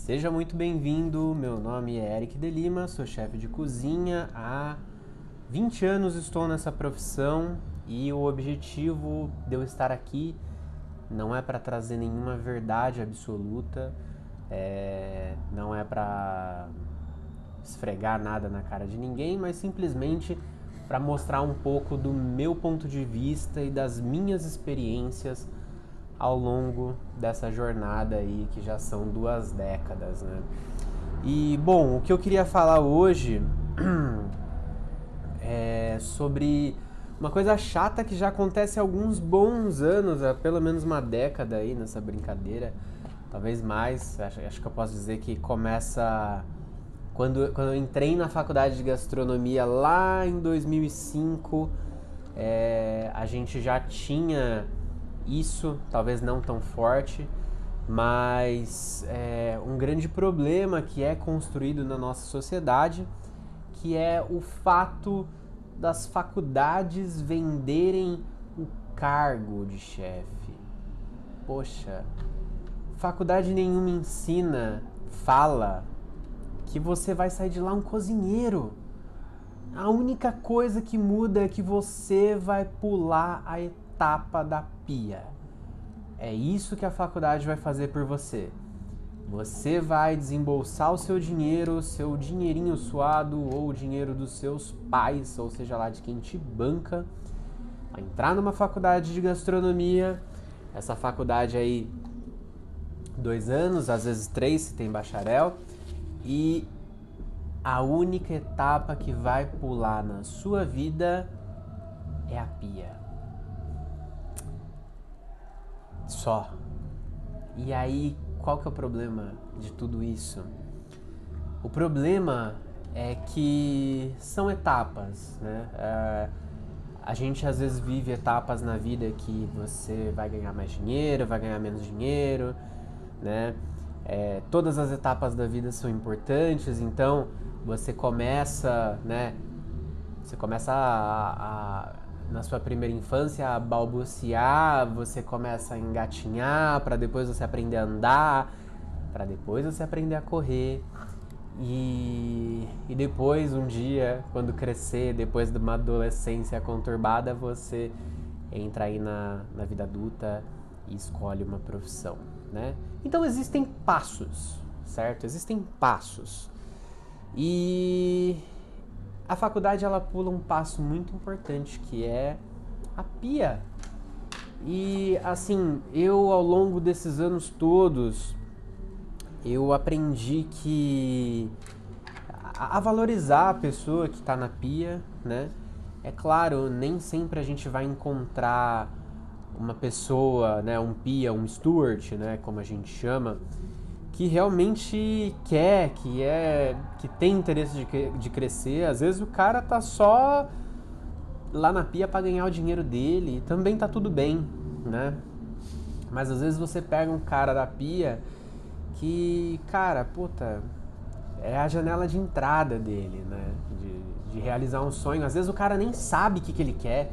Seja muito bem-vindo, meu nome é Eric de Lima, sou chefe de cozinha, há 20 anos estou nessa profissão e o objetivo de eu estar aqui não é para trazer nenhuma verdade absoluta, não é para esfregar nada na cara de ninguém, mas simplesmente para mostrar um pouco do meu ponto de vista e das minhas experiências ao longo dessa jornada aí que já são 2 décadas, né? E bom, o que eu queria falar hoje é sobre uma coisa chata que já acontece há alguns bons anos, há pelo menos uma década aí nessa brincadeira, talvez mais. Acho que eu posso dizer que começa quando eu entrei na faculdade de gastronomia lá em 2005. A gente já tinha isso, talvez não tão forte, mas um grande problema que é construído na nossa sociedade, que é o fato das faculdades venderem o cargo de chefe. Poxa, faculdade nenhuma ensina, fala que você vai sair de lá um cozinheiro. A única coisa que muda é que você vai pular a etapa da pia. É isso que a faculdade vai fazer por você. Você vai desembolsar o seu dinheirinho suado ou o dinheiro dos seus pais, ou seja lá de quem te banca, vai entrar numa faculdade de gastronomia. Essa faculdade aí, 2 anos, às vezes 3 se tem bacharel, e a única etapa que vai pular na sua vida é a pia. Só. E aí, qual que é o problema de tudo isso? O problema é que são etapas, né? A gente às vezes vive etapas na vida que você vai ganhar mais dinheiro, vai ganhar menos dinheiro, né? Todas as etapas da vida são importantes, então você começa, né? Você começa na sua primeira infância a balbuciar, você começa a engatinhar para depois você aprender a andar, para depois você aprender a correr. E depois, um dia, quando crescer, depois de uma adolescência conturbada, você entra aí na vida adulta e escolhe uma profissão, né? Então existem passos, certo? Existem passos. E a faculdade ela pula um passo muito importante, que é a pia. E assim, eu ao longo desses anos todos, eu aprendi que a valorizar a pessoa que está na pia, né? É claro, nem sempre a gente vai encontrar uma pessoa, né, um pia, um steward, né, como a gente chama, que realmente quer, que tem interesse de crescer. Às vezes o cara tá só lá na pia para ganhar o dinheiro dele, e também tá tudo bem, né? Mas às vezes você pega um cara da pia que, cara, puta, é a janela de entrada dele, né? De realizar um sonho. Às vezes o cara nem sabe o que ele quer.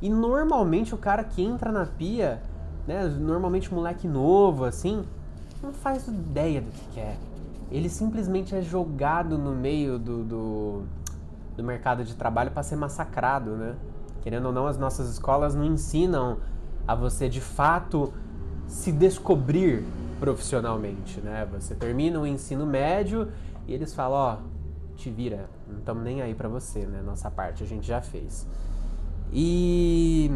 E normalmente o cara que entra na pia, né? Normalmente moleque novo, assim, não faz ideia do que quer. Ele simplesmente é jogado no meio do mercado de trabalho para ser massacrado, né? Querendo ou não, as nossas escolas não ensinam a você de fato se descobrir profissionalmente, né? Você termina o ensino médio e eles falam, ó, te vira, não estamos nem aí pra você, né? Nossa parte a gente já fez. E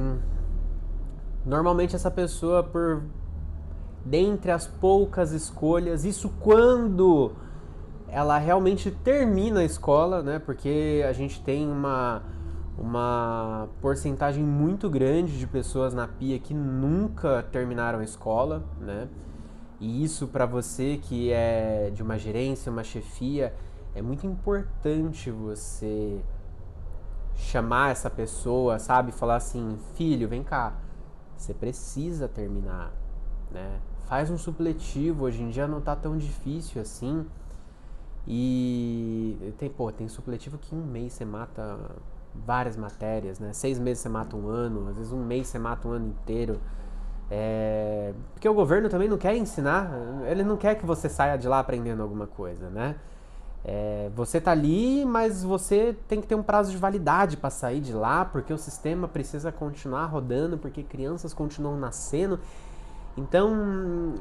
normalmente essa pessoa, por dentre as poucas escolhas, isso quando ela realmente termina a escola, né? Porque a gente tem uma porcentagem muito grande de pessoas na pia que nunca terminaram a escola, né? E isso para você que é de uma gerência, uma chefia, é muito importante você chamar essa pessoa, sabe? Falar assim, filho, vem cá, você precisa terminar, né? Faz um supletivo, hoje em dia não tá tão difícil assim. E tem supletivo que 1 mês você mata várias matérias, né? 6 meses você mata um ano, às vezes 1 mês você mata um ano inteiro. Porque o governo também não quer ensinar, ele não quer que você saia de lá aprendendo alguma coisa, né? Você tá ali, mas você tem que ter um prazo de validade para sair de lá, porque o sistema precisa continuar rodando, porque crianças continuam nascendo. Então,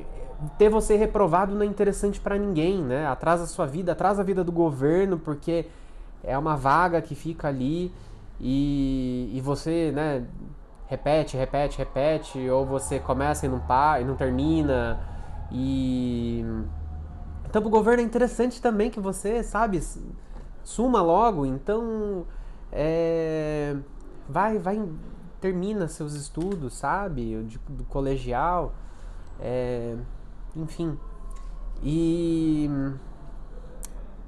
ter você reprovado não é interessante para ninguém, né? Atrasa a sua vida, atrasa a vida do governo, porque é uma vaga que fica ali e você, né, repete, repete, repete, ou você começa e não termina. E então, pro governo é interessante também que você, sabe, suma logo. Então, é, vai, termina seus estudos, sabe, do colegial, é, enfim. E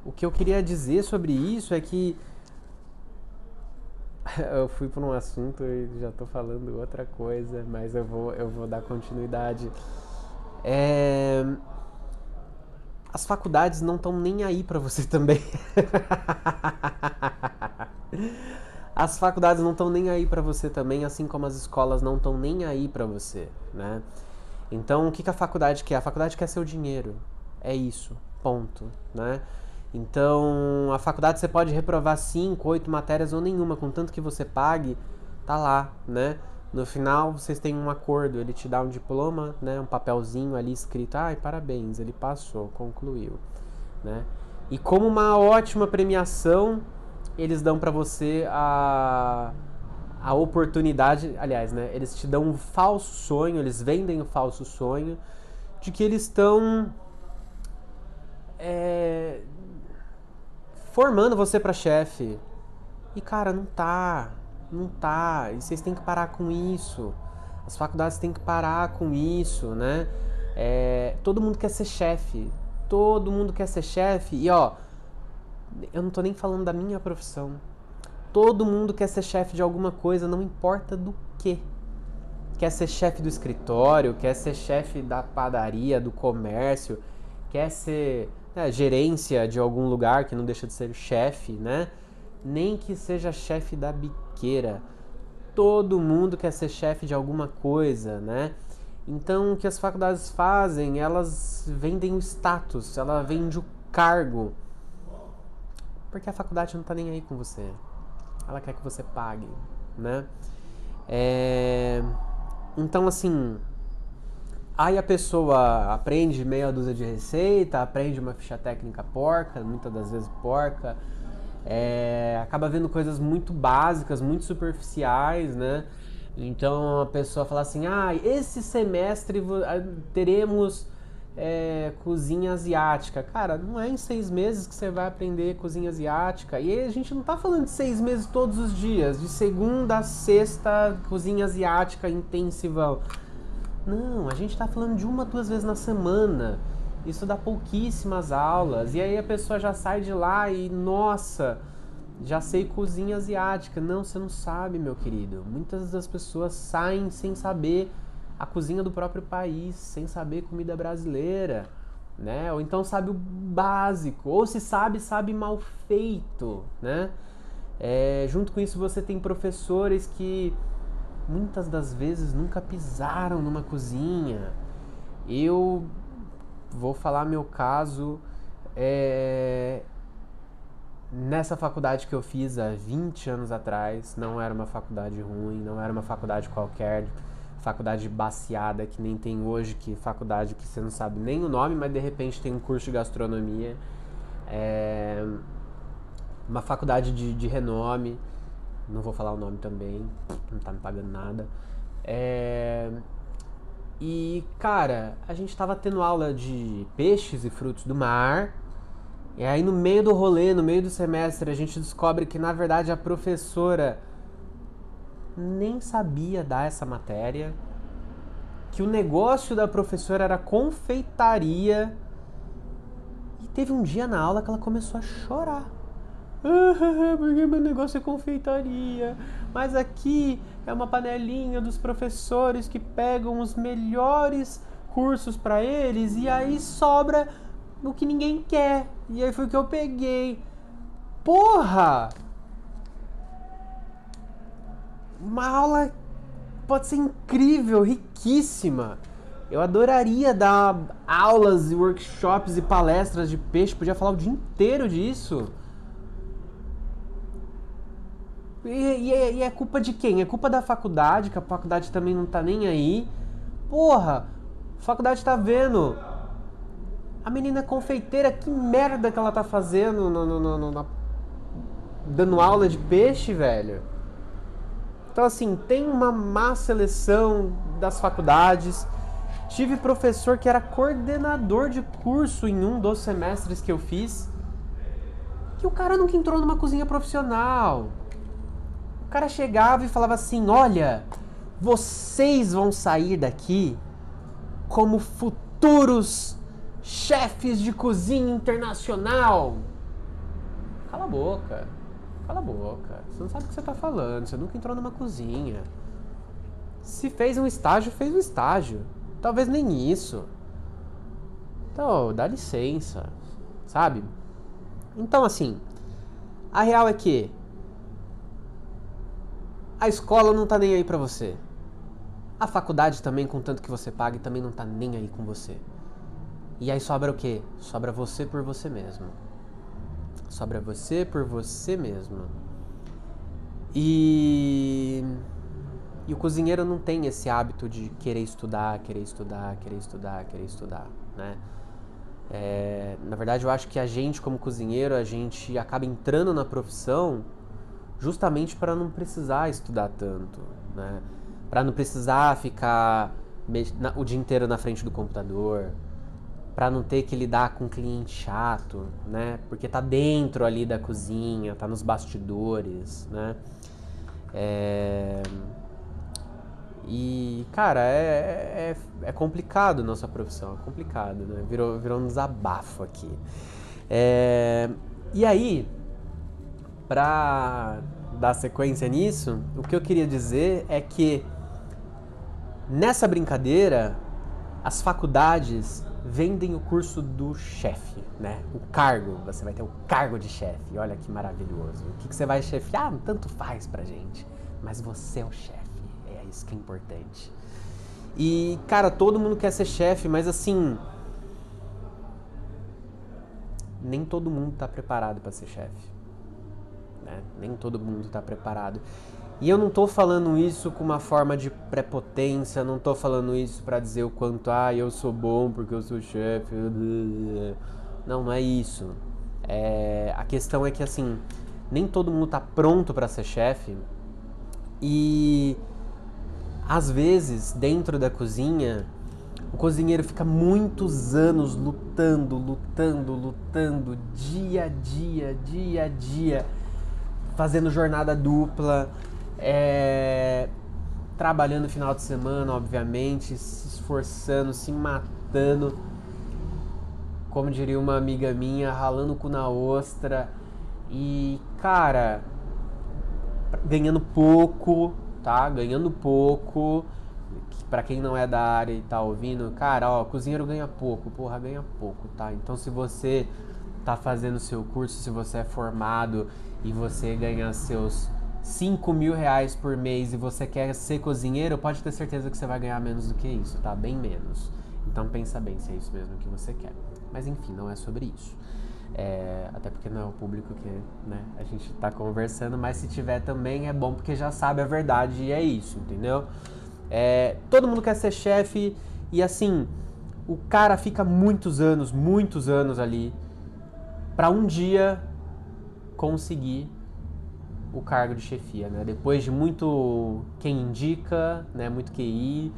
o que eu queria dizer sobre isso é que eu fui por um assunto e já tô falando outra coisa, mas eu vou dar continuidade. É, as faculdades não estão nem aí pra você também. As faculdades não estão nem aí pra você também, assim como as escolas não estão nem aí pra você, né? Então, o que a faculdade quer? A faculdade quer seu dinheiro. É isso, ponto, né? Então, a faculdade você pode reprovar 5, 8 matérias ou nenhuma, contanto que você pague, tá lá, né? No final, vocês têm um acordo, ele te dá um diploma, né? Um papelzinho ali escrito, ai, parabéns, ele passou, concluiu, né? E como uma ótima premiação, eles dão pra você a oportunidade, aliás, né? Eles te dão um falso sonho, eles vendem o falso sonho de que eles estão formando você pra chefe. E cara, não tá. Não tá. E vocês têm que parar com isso. As faculdades têm que parar com isso, né? Todo mundo quer ser chefe. Todo mundo quer ser chefe. E ó, eu não tô nem falando da minha profissão. Todo mundo quer ser chefe de alguma coisa, não importa do que. Quer ser chefe do escritório, quer ser chefe da padaria, do comércio, quer ser gerência de algum lugar que não deixa de ser chefe, né? Nem que seja chefe da biqueira. Todo mundo quer ser chefe de alguma coisa, né? Então, o que as faculdades fazem? Elas vendem o status, ela vende o cargo. Porque a faculdade não tá nem aí com você. Ela quer que você pague, né? Então, assim, aí a pessoa aprende meia dúzia de receita, aprende uma ficha técnica porca, muitas das vezes porca, acaba vendo coisas muito básicas, muito superficiais, né? Então a pessoa fala assim, esse semestre teremos cozinha asiática. Cara, não é em 6 meses que você vai aprender cozinha asiática. E a gente não tá falando de 6 meses todos os dias, de segunda a sexta, cozinha asiática intensivão. Não, a gente tá falando de 1, 2 vezes na semana. Isso dá pouquíssimas aulas. E aí a pessoa já sai de lá e, nossa, já sei cozinha asiática. Não, você não sabe, meu querido. Muitas das pessoas saem sem saber a cozinha do próprio país, sem saber comida brasileira, né? Ou então sabe o básico, ou se sabe, sabe mal feito, né? Junto com isso você tem professores que muitas das vezes nunca pisaram numa cozinha. Eu vou falar meu caso, nessa faculdade que eu fiz há 20 anos atrás, não era uma faculdade ruim, não era uma faculdade qualquer, faculdade baseada que nem tem hoje, que faculdade que você não sabe nem o nome, mas de repente tem um curso de gastronomia. Uma faculdade de renome, não vou falar o nome também, não tá me pagando nada. E, cara, a gente tava tendo aula de peixes e frutos do mar. E aí no meio do rolê, no meio do semestre, a gente descobre que na verdade a professora nem sabia dar essa matéria, que o negócio da professora era confeitaria. E teve um dia na aula que ela começou a chorar. Porque meu negócio é confeitaria. Mas aqui é uma panelinha dos professores que pegam os melhores cursos pra eles e aí sobra o que ninguém quer. E aí foi o que eu peguei. Porra! Uma aula pode ser incrível, riquíssima. Eu adoraria dar aulas e workshops e palestras de peixe, podia falar o dia inteiro disso. E é culpa de quem? É culpa da faculdade, que a faculdade também não tá nem aí. Porra, a faculdade tá vendo. A menina é confeiteira, que merda que ela tá fazendo dando aula de peixe, velho. Então, assim, tem uma má seleção das faculdades. Tive professor que era coordenador de curso em um dos semestres que eu fiz, que o cara nunca entrou numa cozinha profissional. O cara chegava e falava assim: olha, vocês vão sair daqui como futuros chefes de cozinha internacional. Cala a boca. Cala a boca. Você não sabe o que você tá falando. Você nunca entrou numa cozinha. Se fez um estágio, fez um estágio. Talvez nem isso. Então, dá licença. Sabe? Então, assim, a real é que a escola não tá nem aí pra você. A faculdade também, contanto que você pague, também não tá nem aí com você. E aí sobra o quê? Sobra você por você mesmo. Sobra você por você mesmo. E o cozinheiro não tem esse hábito de querer estudar, né? Na verdade, eu acho que a gente, como cozinheiro, a gente acaba entrando na profissão justamente para não precisar estudar tanto, né? Para não precisar ficar o dia inteiro na frente do computador, para não ter que lidar com um cliente chato, né? Porque tá dentro ali da cozinha, tá nos bastidores, né? E, cara, é complicado nossa profissão, é complicado, né? Virou um desabafo aqui. E aí, pra dar sequência nisso, o que eu queria dizer é que nessa brincadeira, as faculdades vendem o curso do chefe, né? O cargo, você vai ter o cargo de chefe, olha que maravilhoso. O que você vai chefiar? Tanto faz pra gente, mas você é o chefe, é isso que é importante. E, cara, todo mundo quer ser chefe, mas assim, nem todo mundo tá preparado pra ser chefe, né? Nem todo mundo tá preparado. E eu não tô falando isso com uma forma de prepotência, não tô falando isso pra dizer o quanto, eu sou bom porque eu sou chefe. Não é isso. A questão é que, assim, nem todo mundo tá pronto pra ser chefe. E, às vezes, dentro da cozinha, o cozinheiro fica muitos anos lutando, dia a dia, fazendo jornada dupla, trabalhando no final de semana, obviamente, se esforçando, se matando, como diria uma amiga minha, ralando o cu na ostra e, cara, ganhando pouco, tá? Ganhando pouco. Pra quem não é da área e tá ouvindo, cara, cozinheiro ganha pouco, ganha pouco, tá? Então, se você tá fazendo o seu curso, se você é formado e você ganha seus 5 mil reais por mês e você quer ser cozinheiro, pode ter certeza que você vai ganhar menos do que isso, tá? Bem menos. Então pensa bem se é isso mesmo que você quer. Mas enfim, não é sobre isso. Até porque não é o público que, né, a gente tá conversando, mas se tiver também é bom porque já sabe a verdade e é isso, entendeu? Todo mundo quer ser chefe e assim, o cara fica muitos anos ali pra um dia conseguir o cargo de chefia, né? Depois de muito quem indica, né? Muito QI,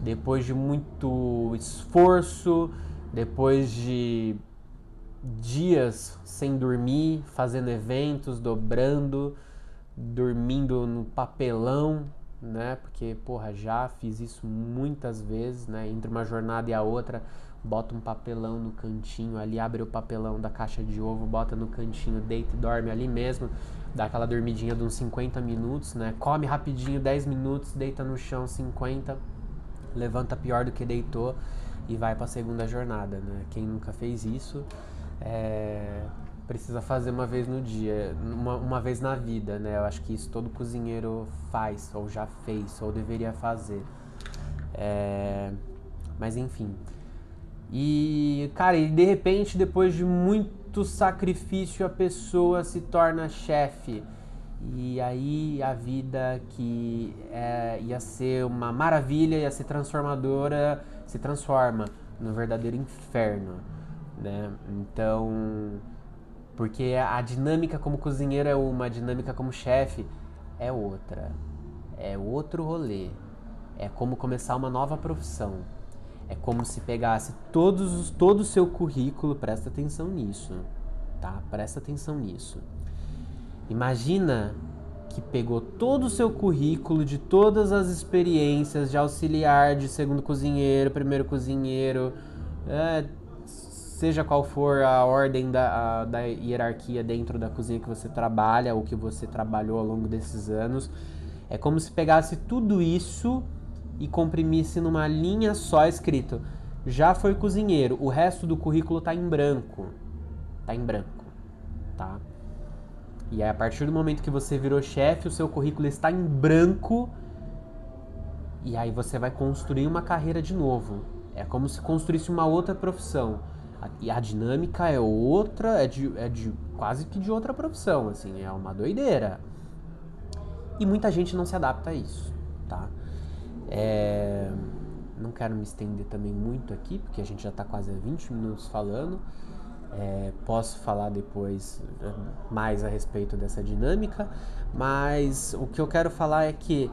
depois de muito esforço, depois de dias sem dormir, fazendo eventos, dormindo no papelão, né? Porque, já fiz isso muitas vezes, né? Entre uma jornada e a outra, bota um papelão no cantinho ali, abre o papelão da caixa de ovo, bota no cantinho, deita e dorme ali mesmo, dá aquela dormidinha de uns 50 minutos, né? Come rapidinho, 10 minutos, deita no chão 50, levanta pior do que deitou e vai pra segunda jornada, né? Quem nunca fez isso, precisa fazer uma vez no dia, uma vez na vida, né? Eu acho que isso todo cozinheiro faz, ou já fez, ou deveria fazer. Mas enfim. E, cara, e de repente, depois de muito sacrifício, a pessoa se torna chefe. E aí a vida que ia ser uma maravilha, ia ser transformadora, se transforma num verdadeiro inferno, né? Então, porque a dinâmica como cozinheiro é uma, a dinâmica como chefe é outra. É outro rolê. É como começar uma nova profissão. É como se pegasse todo o seu currículo, presta atenção nisso, tá? Presta atenção nisso. Imagina que pegou todo o seu currículo de todas as experiências de auxiliar, de segundo cozinheiro, primeiro cozinheiro, seja qual for a ordem da hierarquia dentro da cozinha que você trabalha ou que você trabalhou ao longo desses anos. É como se pegasse tudo isso e comprimisse numa linha só escrito: já foi cozinheiro, o resto do currículo tá em branco. Tá em branco, tá? E aí, a partir do momento que você virou chefe, o seu currículo está em branco. E aí você vai construir uma carreira de novo. É como se construísse uma outra profissão. E a dinâmica é outra, é de quase que de outra profissão, assim, é uma doideira. E muita gente não se adapta a isso, tá? Não quero me estender também muito aqui, porque a gente já está quase há 20 minutos falando. Posso falar depois mais a respeito dessa dinâmica, mas o que eu quero falar é que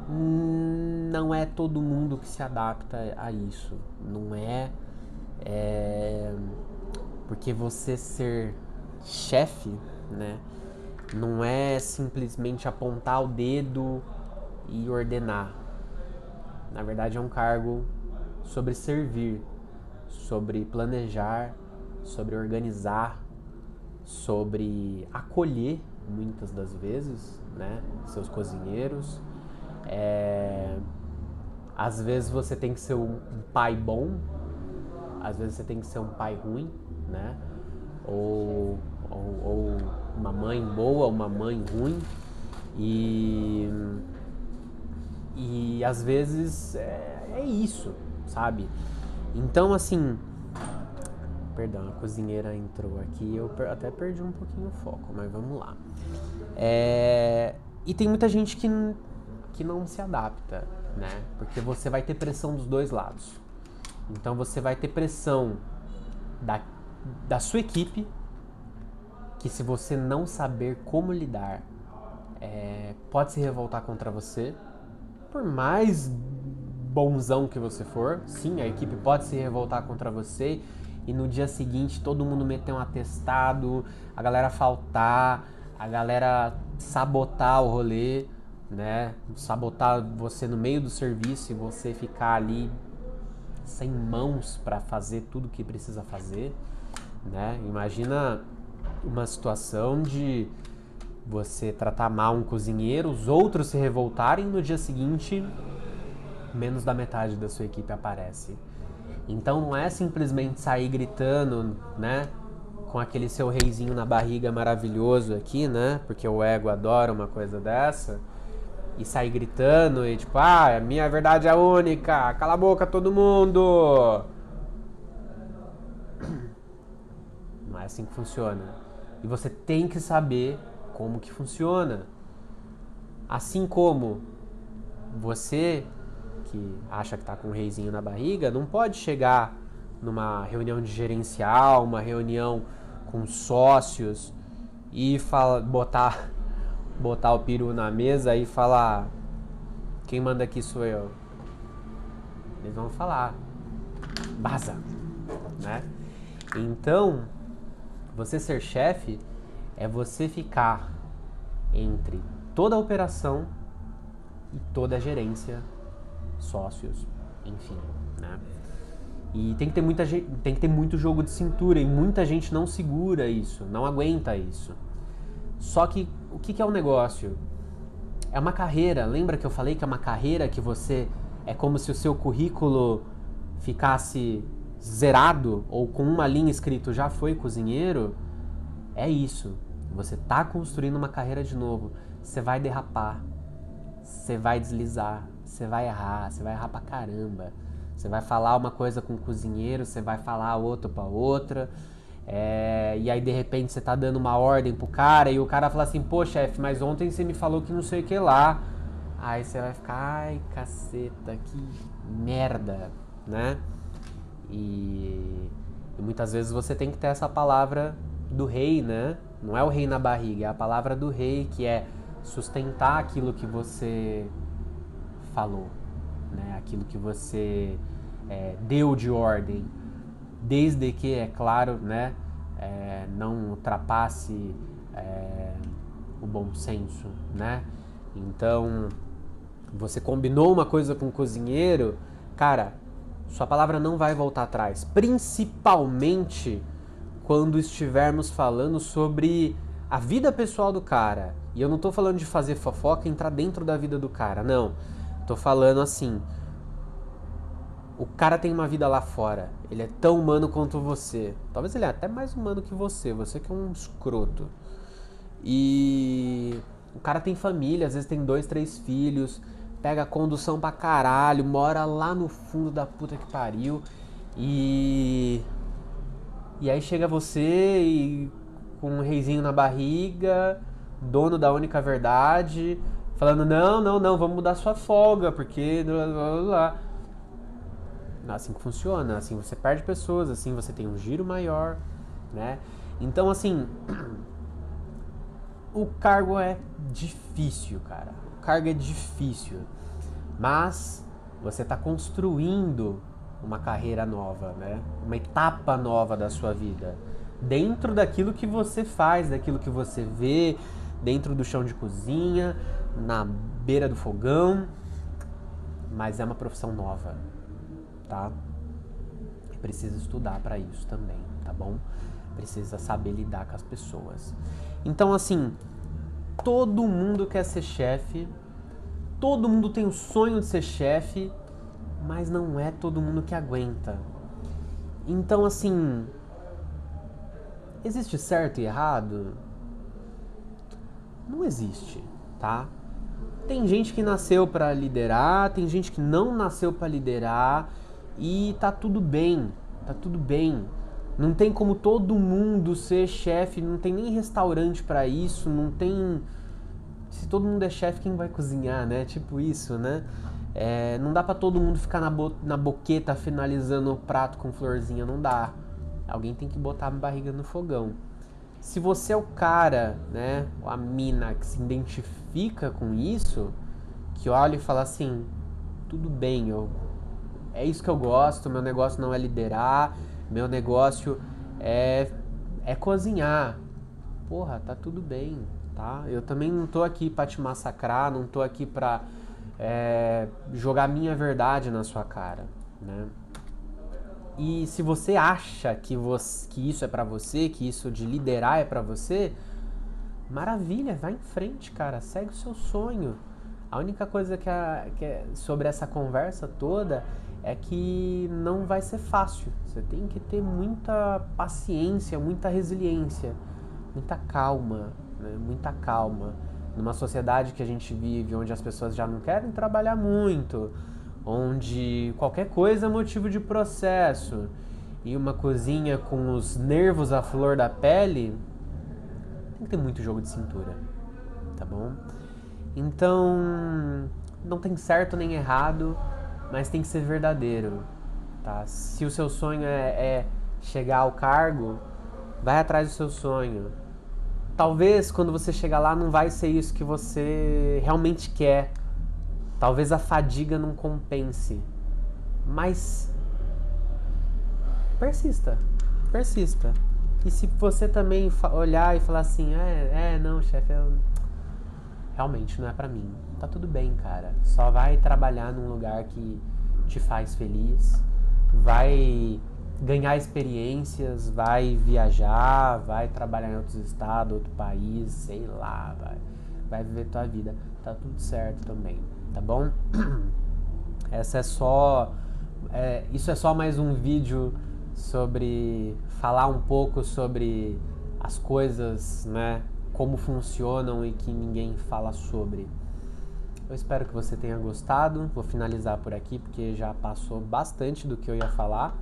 não é todo mundo que se adapta a isso. Não é porque você ser chefe, né, não é simplesmente apontar o dedo e ordenar. Na verdade, é um cargo sobre servir, sobre planejar, sobre organizar, sobre acolher, muitas das vezes, né, seus cozinheiros. Às vezes você tem que ser um pai bom, às vezes você tem que ser um pai ruim, né, ou uma mãe boa, uma mãe ruim. E às vezes é isso, sabe? Então, assim, perdão, a cozinheira entrou aqui, eu até perdi um pouquinho o foco, mas vamos lá. E tem muita gente que não se adapta, né? Porque você vai ter pressão dos dois lados. Então você vai ter pressão da sua equipe, que se você não saber como lidar, pode se revoltar contra você. Por mais bonzão que você for, sim, a equipe pode se revoltar contra você e no dia seguinte todo mundo meter um atestado, a galera faltar, a galera sabotar o rolê, né? Sabotar você no meio do serviço e você ficar ali sem mãos para fazer tudo que precisa fazer, né? Imagina uma situação de você tratar mal um cozinheiro, os outros se revoltarem, no dia seguinte menos da metade da sua equipe aparece. Então não é simplesmente sair gritando, né, com aquele seu reizinho na barriga maravilhoso aqui, né, porque o ego adora uma coisa dessa, e sair gritando e tipo, a minha verdade é a única, cala a boca todo mundo. Não é assim que funciona. E você tem que saber como que funciona. Assim como você que acha que tá com um reizinho na barriga, não pode chegar numa reunião de gerencial, uma reunião com sócios e botar o peru na mesa e falar: quem manda aqui sou eu. Eles vão falar: vaza, né? Então, você ser chefe é você ficar entre toda a operação e toda a gerência, sócios, enfim, né? E tem que ter muito jogo de cintura e muita gente não segura isso, não aguenta isso. Só que o que é um negócio? É uma carreira. Lembra que eu falei que é uma carreira que você é como se o seu currículo ficasse zerado ou com uma linha escrito já foi cozinheiro? É isso. Você tá construindo uma carreira de novo. Você vai derrapar. Você vai deslizar. Você vai errar. Você vai errar pra caramba. Você vai falar uma coisa com o cozinheiro, você vai falar outra pra outra. E aí de repente você tá dando uma ordem pro cara e o cara fala assim, pô chefe, mas ontem você me falou que não sei o que lá. Aí você vai ficar, ai caceta, que merda, né? E muitas vezes você tem que ter essa palavra do rei, né? Não é o rei na barriga, é a palavra do rei que é sustentar aquilo que você falou, né? Aquilo que você deu de ordem, desde que, é claro, né? Não ultrapasse o bom senso, né? Então, você combinou uma coisa com o cozinheiro, cara, sua palavra não vai voltar atrás. Principalmente quando estivermos falando sobre a vida pessoal do cara. E eu não tô falando de fazer fofoca e entrar dentro da vida do cara, não. Tô falando assim, o cara tem uma vida lá fora. Ele é tão humano quanto você. Talvez ele é até mais humano que você. Você que é um escroto. E o cara tem família, às vezes tem 2, 3 filhos, pega a condução pra caralho, mora lá no fundo da puta que pariu. E aí chega você e com um reizinho na barriga, dono da única verdade, falando, não, vamos mudar sua folga, porque blá blá blá. Não é assim que funciona, assim você perde pessoas, assim você tem um giro maior, né? Então assim, o cargo é difícil, cara. O cargo é difícil. Mas você está construindo uma carreira nova, né? Uma etapa nova da sua vida. Dentro daquilo que você faz, daquilo que você vê, dentro do chão de cozinha, na beira do fogão. Mas é uma profissão nova, tá? E precisa estudar para isso também, tá bom? Precisa saber lidar com as pessoas. Então, assim, todo mundo quer ser chefe, todo mundo tem o sonho de ser chefe, mas não é todo mundo que aguenta. Então, assim, existe certo e errado? Não existe, tá? Tem gente que nasceu para liderar, tem gente que não nasceu para liderar e tá tudo bem, tá tudo bem. Não tem como todo mundo ser chefe, não tem nem restaurante pra isso, não tem... Se todo mundo é chefe, quem vai cozinhar, né? Tipo isso, né? Não dá pra todo mundo ficar na boqueta finalizando o prato com florzinha, não dá. Alguém tem que botar a barriga no fogão. Se você é o cara, né, ou a mina que se identifica com isso, que olha e fala assim, tudo bem, é isso que eu gosto, meu negócio não é liderar, meu negócio é cozinhar. Porra, tá tudo bem, tá? Eu também não tô aqui pra te massacrar, não tô aqui pra jogar minha verdade na sua cara, né? E se você acha que isso é pra você, que isso de liderar é pra você, maravilha, vai em frente, cara, segue o seu sonho. A única coisa que é sobre essa conversa toda é que não vai ser fácil. Você tem que ter muita paciência, muita resiliência, muita calma, né? Muita calma. Numa sociedade que a gente vive, onde as pessoas já não querem trabalhar muito, onde qualquer coisa é motivo de processo, e uma cozinha com os nervos à flor da pele, tem que ter muito jogo de cintura, tá bom? Então, não tem certo nem errado, mas tem que ser verdadeiro, tá? Se o seu sonho é chegar ao cargo, vai atrás do seu sonho. Talvez quando você chegar lá não vai ser isso que você realmente quer. Talvez a fadiga não compense. Mas persista, persista. E se você também olhar e falar assim, não, chefe, realmente não é pra mim. Tá tudo bem, cara. Só vai trabalhar num lugar que te faz feliz. Vai ganhar experiências, vai viajar, vai trabalhar em outros estados, outro país, sei lá, vai viver tua vida. Tá tudo certo também, tá bom? Isso é só mais um vídeo sobre falar um pouco sobre as coisas, né, como funcionam e que ninguém fala sobre. Eu espero que você tenha gostado. Vou finalizar por aqui porque já passou bastante do que eu ia falar.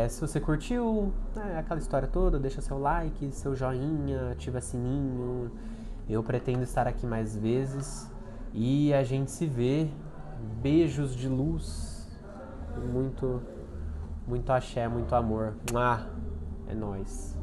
Se você curtiu, né, aquela história toda, deixa seu like, seu joinha, ativa sininho. Eu pretendo estar aqui mais vezes e a gente se vê. Beijos de luz, muito, muito axé, muito amor. É nóis.